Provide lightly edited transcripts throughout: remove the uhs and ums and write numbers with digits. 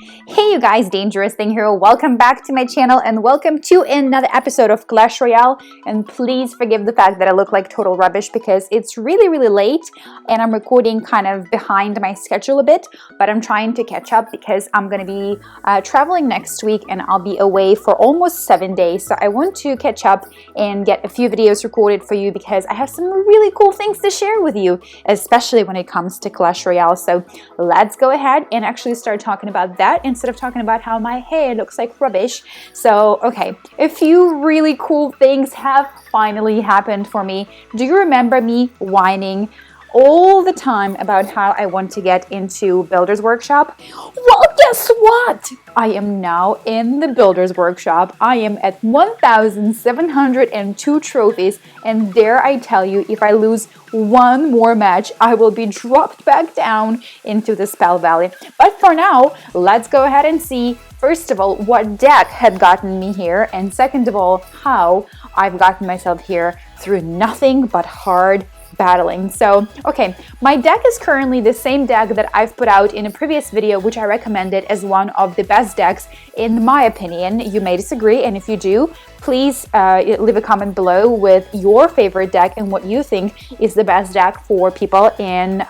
Hey you guys, DangerousThing here. Welcome back to my channel and welcome to another episode of Clash Royale. And please forgive the fact that I look like total rubbish because it's really late and I'm recording kind of behind my schedule a bit, but I'm trying to catch up because I'm going to be traveling next week and I'll be away for almost 7 days. So I want to catch up and get a few videos recorded for you because I have some really cool things to share with you, especially when it comes to Clash Royale. So let's go ahead and actually start talking about that instead of talking about how my hair looks like rubbish. So, okay, a few really cool things have finally happened for me. Do you remember me whining all the time about how I want to get into Builder's Workshop? Well, guess what? I am now in the Builder's Workshop. I am at 1,702 trophies, and dare I tell you, if I lose one more match, I will be dropped back down into the Spell Valley. But for now, let's go ahead and see, first of all, what deck had gotten me here, and second of all, how I've gotten myself here through nothing but hard battling. So, okay, my deck is currently the same deck that I've put out in a previous video, which I recommended as one of the best decks in my opinion. You may disagree, and if you do, please leave a comment below with your favorite deck and what you think is the best deck for people in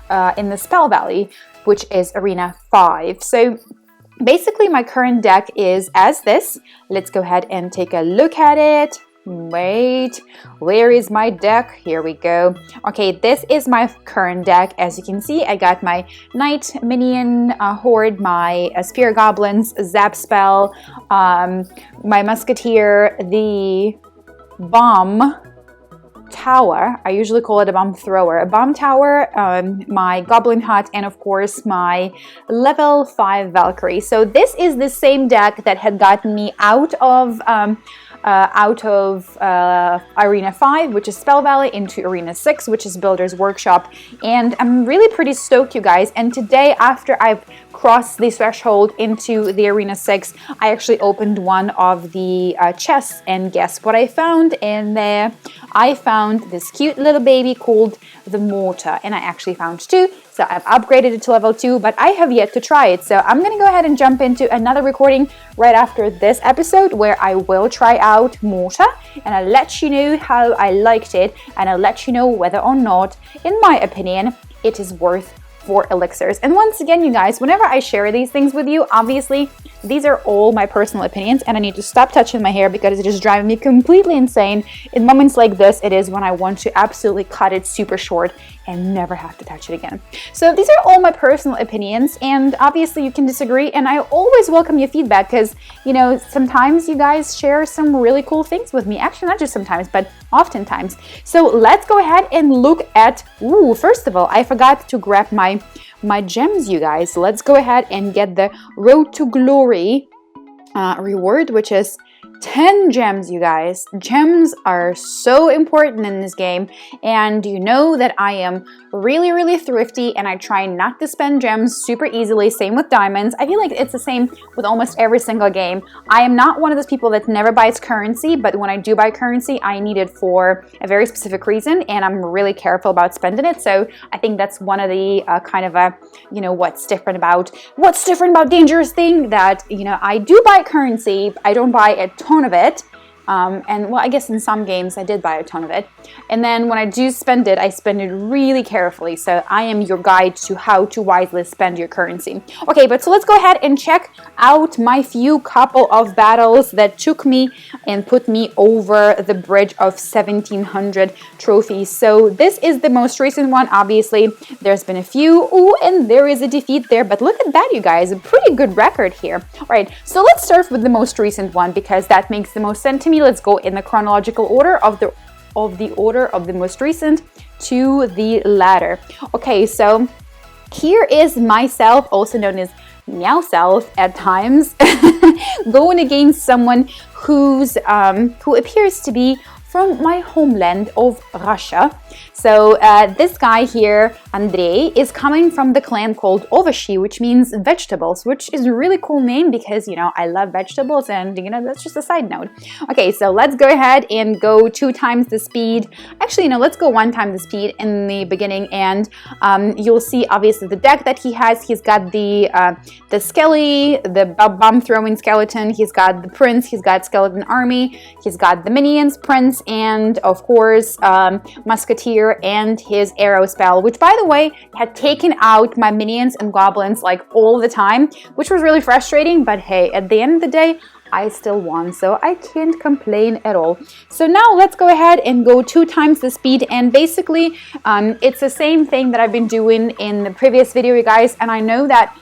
the Spell Valley, which is Arena 5. So basically my current deck is as this. Let's go ahead and take a look at it. Wait, where is my deck? Here we go. Okay, this is my current deck. As you can see, I got my Knight Minion Horde, my Spear Goblins, Zap Spell, my Musketeer, the Bomb Tower. I usually call it a Bomb Thrower. A Bomb Tower, my Goblin Hut, and of course my level 5 Valkyrie. So this is the same deck that had gotten me out of Arena 5, which is Spell Valley, into Arena 6, which is Builder's Workshop. And I'm really pretty stoked, you guys. And today, after I've crossed the threshold into the Arena 6, I actually opened one of the chests, and guess what I found in there? I found this cute little baby called the Mortar, and I actually found two. So I've upgraded it to level 2, but I have yet to try it. So I'm going to go ahead and jump into another recording right after this episode where I will try out Mortar, and I'll let you know how I liked it, and I'll let you know whether or not, in my opinion, it is worth 4 elixirs. And once again, you guys, whenever I share these things with you, obviously, these are all my personal opinions, and I need to stop touching my hair because it is driving me completely insane. In moments like this, it is when I want to absolutely cut it super short and never have to touch it again. So these are all my personal opinions, and obviously you can disagree, and I always welcome your feedback because, you know, sometimes you guys share some really cool things with me. Actually, not just sometimes, but oftentimes. So let's go ahead and look at, first of all, I forgot to grab my gems, you guys. Let's go ahead and get the Road to Glory reward, which is 10 gems, you guys. Gems are so important in this game, and you know that I am really thrifty and I try not to spend gems super easily. Same with diamonds. I feel like it's the same with almost every single game. I am not one of those people that never buys currency, but when I do buy currency, I need it for a very specific reason, and I'm really careful about spending it. So I think that's one of the what's different about DangerousThing, that, you know, I do buy currency. I don't buy a ton of it. And well, I guess in some games I did buy a ton of it. And then when I do spend it, I spend it really carefully. So I am your guide to how to wisely spend your currency. Okay, but so let's go ahead and check out my few couple of battles that took me and put me over the bridge of 1,700 trophies. So this is the most recent one. Obviously, there's been a few. Oh, and there is a defeat there. But look at that, you guys. A pretty good record here. All right, so let's start with the most recent one because that makes the most sense to me. Let's go in the chronological order of the order of the most recent to the latter. Okay, so here is myself, also known as Meowself at times, going against someone who appears to be from my homeland of Russia. So this guy here, Andrei, is coming from the clan called Ovoshi, which means vegetables, which is a really cool name because, you know, I love vegetables, and, you know, that's just a side note. Okay, so let's go ahead and go 2 times the speed. Actually, no, let's go 1 time the speed in the beginning, and you'll see obviously the deck that he has. He's got the skelly, the bomb throwing skeleton, he's got the prince, he's got skeleton army, he's got the minions, prince, and of course musketeer and his arrow spell, which by the way had taken out my minions and goblins like all the time, which was really frustrating, but hey, at the end of the day I still won, so I can't complain at all. So now let's go ahead and go 2 times the speed, and basically it's the same thing that I've been doing in the previous video, you guys, and I know that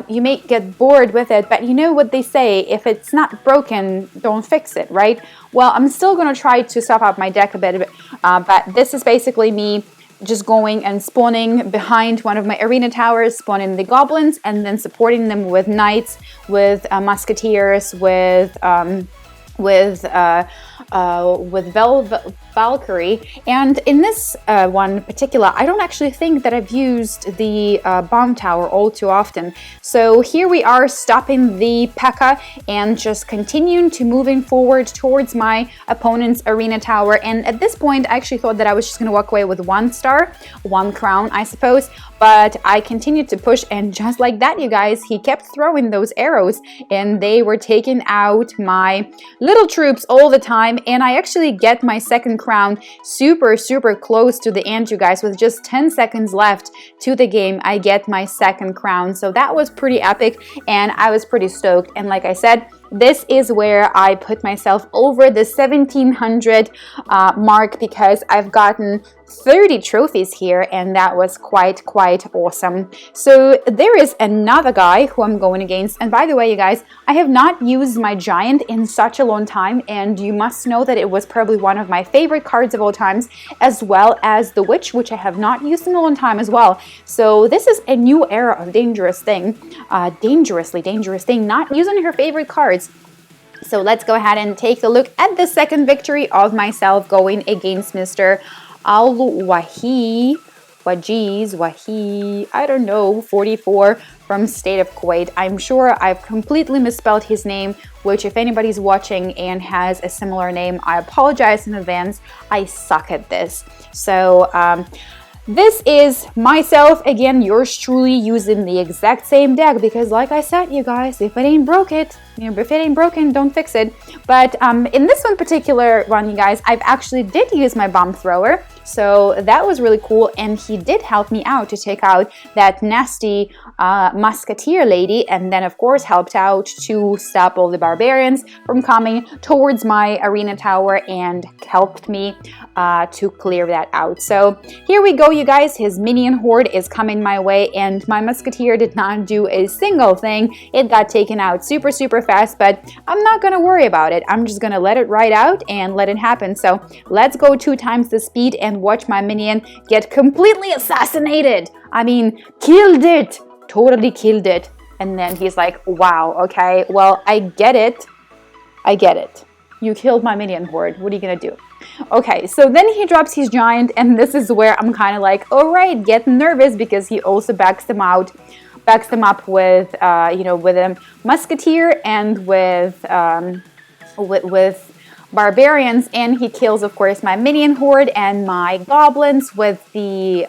you may get bored with it, but you know what they say, if it's not broken, don't fix it, right? Well, I'm still going to try to sop up my deck a bit, but this is basically me just going and spawning behind one of my arena towers, spawning the goblins, and then supporting them with knights, with musketeers, with Valkyrie. And in this one particular, I don't actually think that I've used the bomb tower all too often. So here we are stopping the P.E.K.K.A. and just continuing to moving forward towards my opponent's arena tower. And at this point, I actually thought that I was just going to walk away with 1 star, 1 crown, I suppose. But I continued to push, and just like that, you guys, he kept throwing those arrows, and they were taking out my little troops all the time. And I actually get my 2nd crown super close to the end, you guys. With just 10 seconds left to the game, I get my 2nd crown. So that was pretty epic, and I was pretty stoked. And like I said, this is where I put myself over the 1700 mark, because I've gotten 30 trophies here, and that was quite awesome. So there is another guy who I'm going against, and by the way, you guys, I have not used my giant in such a long time, and you must know that it was probably one of my favorite cards of all times, as well as the witch, which I have not used in a long time as well. So this is a new era of Dangerous Thing, Dangerous Thing, not using her favorite cards. So let's go ahead and take a look at the 2nd victory of myself going against Mr. Al-Wahi, I don't know, 44 from state of Kuwait. I'm sure I've completely misspelled his name, which if anybody's watching and has a similar name, I apologize in advance. I suck at this. So this is myself again, yours truly, using the exact same deck, because like I said, you guys, if it ain't broke it, you know, if it ain't broken, don't fix it. But in this one particular one, you guys, I've actually did use my bomb thrower, so that was really cool, and he did help me out to take out that nasty musketeer lady, and then of course helped out to stop all the barbarians from coming towards my arena tower, and helped me to clear that out. So here we go, you guys, his minion horde is coming my way, and my musketeer did not do a single thing. It got taken out super fast, but I'm not gonna worry about it. I'm just gonna let it ride out and let it happen. So let's go 2 times the speed and watch my minion get completely assassinated. I mean, killed it, totally killed it. And then he's like, wow, okay, well, I get it. You killed my minion horde. What are you gonna do? Okay, so then he drops his giant, and this is where I'm kind of like, all right, getting nervous, because he also backs them up with, you know, with a musketeer and with barbarians, and he kills, of course, my minion horde and my goblins with the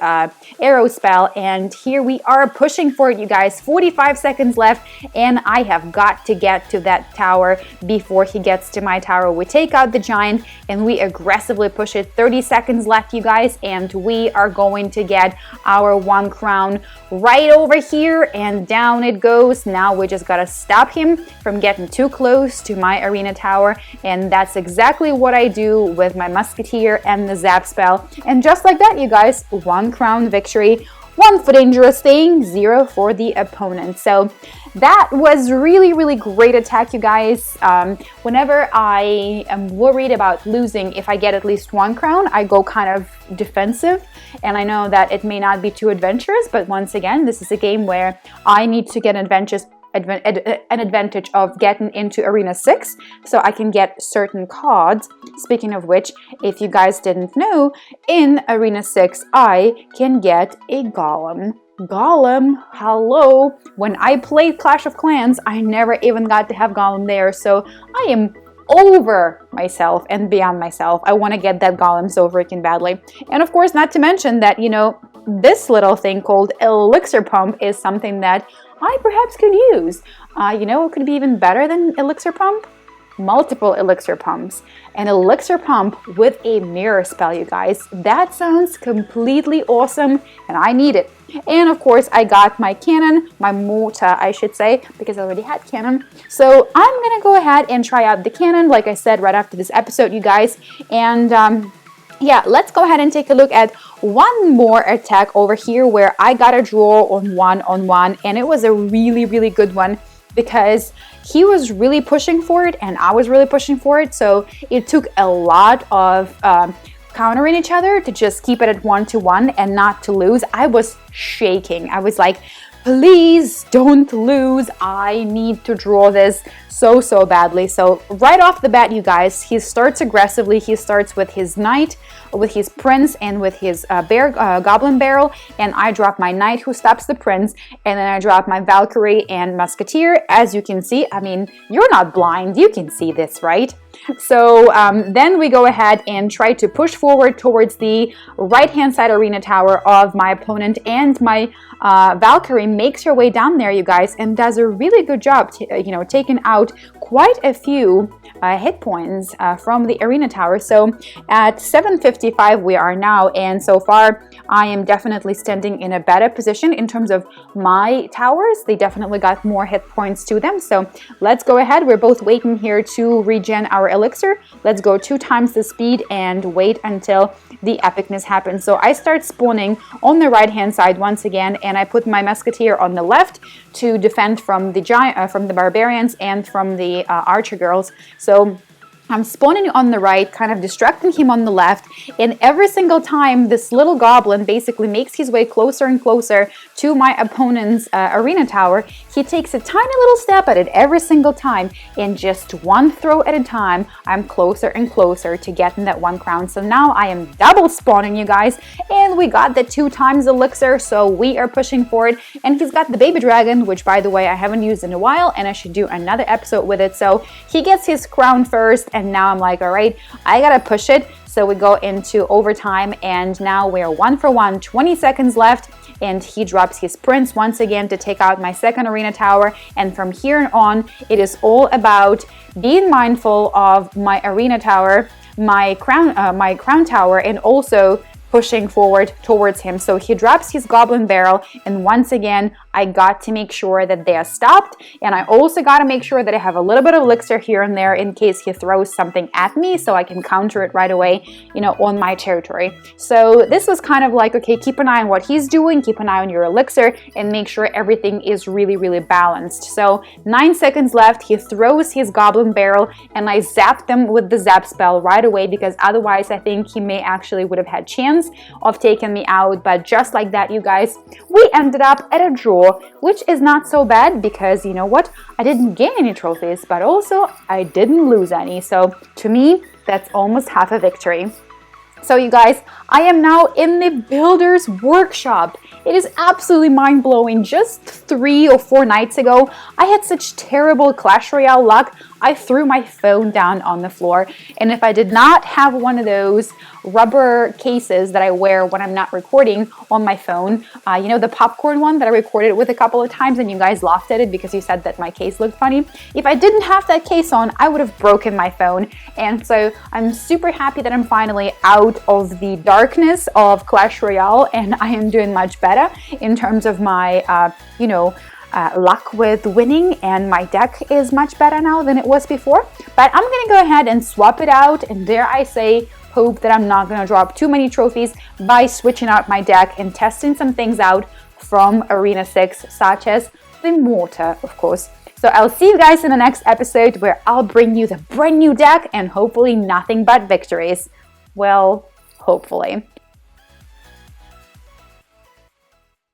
arrow spell. And here we are pushing for it, you guys. 45 seconds left, and I have got to get to that tower before he gets to my tower. We take out the giant and we aggressively push it. 30 seconds left, you guys, and we are going to get our 1 crown right over here, and down it goes. Now we just gotta stop him from getting too close to my arena tower, and that's exactly what I do with my musketeer and the zap spell. And just like that, you guys, 1 crown victory, 1 for Dangerous Thing, 0 for the opponent. So that was really great attack, you guys. Whenever I am worried about losing, if I get at least 1 crown, I go kind of defensive. And I know that it may not be too adventurous, but once again, this is a game where I need to get adventurous an advantage of getting into Arena 6, so I can get certain cards. Speaking of which, if you guys didn't know, in Arena 6 I can get a Golem. Golem, hello! When I played Clash of Clans, I never even got to have Golem there, so I am over myself and beyond myself. I want to get that Golem so freaking badly. And of course, not to mention that, you know, this little thing called Elixir Pump is something that I perhaps could use. You know, it could be even better than Elixir Pump. Multiple Elixir Pumps. An Elixir Pump with a mirror spell, you guys. That sounds completely awesome, and I need it. And of course, I got my cannon, my mortar, I should say, because I already had cannon. So I'm gonna go ahead and try out the cannon, like I said, right after this episode, you guys. And yeah, let's go ahead and take a look at one more attack over here where I got a draw on one, and it was a really, really good one because he was really pushing for it and I was really pushing for it. So it took a lot of countering each other to just keep it at 1-1 and not to lose. I was shaking. I was like, please don't lose. I need to draw this so badly. So right off the bat, you guys, he starts aggressively. He starts with his knight, with his prince, and with his goblin barrel, and I drop my knight who stops the prince, and then I drop my Valkyrie and musketeer. As you can see, I mean, you're not blind, you can see this, right? So then we go ahead and try to push forward towards the right-hand side arena tower of my opponent, and my Valkyrie makes her way down there, you guys, and does a really good job, you know, taking out quite a few hit points from the arena tower. So at 755 we are now, and so far I am definitely standing in a better position in terms of my towers. They definitely got more hit points to them. So let's go ahead. We're both waiting here to regen our elixir. Let's go 2 times the speed and wait until the epicness happens. So I start spawning on the right hand side once again, and I put my musketeer on the left to defend from the giant, from the barbarians and from the archer girls. So I'm spawning on the right, kind of distracting him on the left, and every single time this little goblin basically makes his way closer and closer to my opponent's arena tower, he takes a tiny little step at it every single time, and just one throw at a time, I'm closer and closer to getting that 1 crown. So now I am double spawning, you guys, and we got the 2 times elixir, so we are pushing for it. And he's got the baby dragon, which by the way I haven't used in a while, and I should do another episode with it. So he gets his crown first, and now I'm like, all right, I gotta push it. So we go into overtime, and now we're 1 for 1, 20 seconds left, and he drops his prince once again to take out my second arena tower. And from here on, it is all about being mindful of my arena tower, my crown tower, and also pushing forward towards him. So he drops his goblin barrel, and once again I got to make sure that they are stopped, and I also got to make sure that I have a little bit of elixir here and there in case he throws something at me, so I can counter it right away, you know, on my territory. So this was kind of like, okay, keep an eye on what he's doing, keep an eye on your elixir, and make sure everything is really balanced. So 9 seconds left, he throws his goblin barrel, and I zapped them with the zap spell right away, because otherwise I think he may actually would have had chance of taking me out. But just like that, you guys, we ended up at a draw, which is not so bad, because you know what, I didn't gain any trophies, but also I didn't lose any. So to me, that's almost half a victory. So you guys, I am now in the builder's workshop. It is absolutely mind-blowing. Just 3 or 4 nights ago, I had such terrible Clash Royale luck, I threw my phone down on the floor. And if I did not have one of those rubber cases that I wear when I'm not recording on my phone, you know, the popcorn one that I recorded with a couple of times and you guys laughed at it because you said that my case looked funny. If I didn't have that case on, I would have broken my phone. And so I'm super happy that I'm finally out of the darkness of Clash Royale, and I am doing much better in terms of my, you know, luck with winning, and my deck is much better now than it was before. But I'm gonna go ahead and swap it out, and dare I say, hope that I'm not gonna drop too many trophies by switching out my deck and testing some things out from Arena 6, such as the mortar, of course. So I'll see you guys in the next episode, where I'll bring you the brand new deck and hopefully nothing but victories. Well, hopefully.